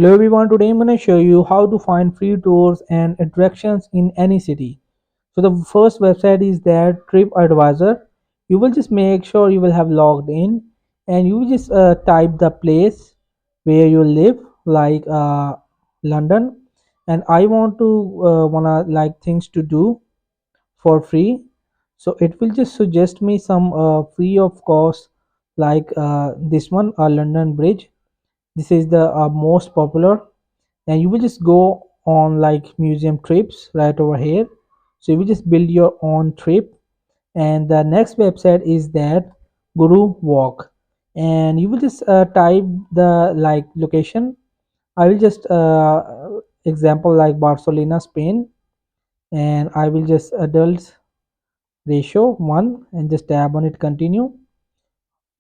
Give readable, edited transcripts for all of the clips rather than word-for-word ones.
Hello everyone, today I'm going to show you how to find free tours and attractions in any city. So the first website is that TripAdvisor. You will just make sure you will have logged in and you will just type the place where you live like London, and I want to wanna like things to do for free. So it will just suggest me some free of cost like this one, London Bridge. This is the most popular, and you will just go on like museum trips right over here. So you will just build your own trip, and the next website is that Guru Walk, and you will just type the like location. I will just example like Barcelona, Spain, and I will just adults ratio 1 and just tab on it, continue.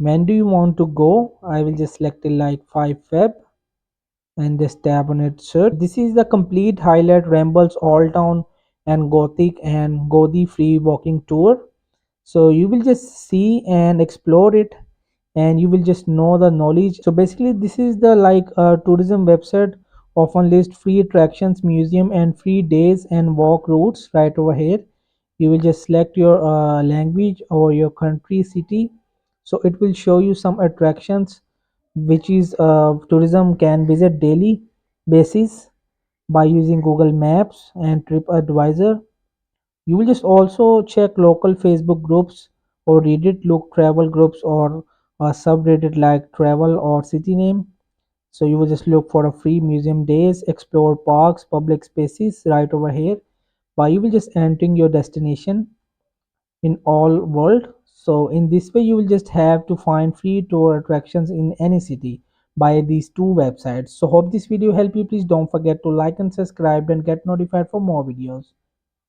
When do you want to go? I will just select it like 5 Feb and just tap on it, search. This is the complete highlight rambles all town and gothic and godi free walking tour. So you will just see and explore it, and you will just know the knowledge. So basically this is the like tourism website, often list free attractions, museum and free days and walk routes right over here. You will just select your language or your country, city. So it will show you some attractions which is tourism can visit daily basis by using Google Maps and TripAdvisor. You will just also check local Facebook groups or Reddit look travel groups or a subreddit like travel or city name. So you will just look for a free museum days, explore parks, public spaces right over here. By you will just entering your destination in all world. So in this way you will just have to find free tour attractions in any city by these two websites. So hope this video helped you. Please don't forget to like and subscribe and get notified for more videos.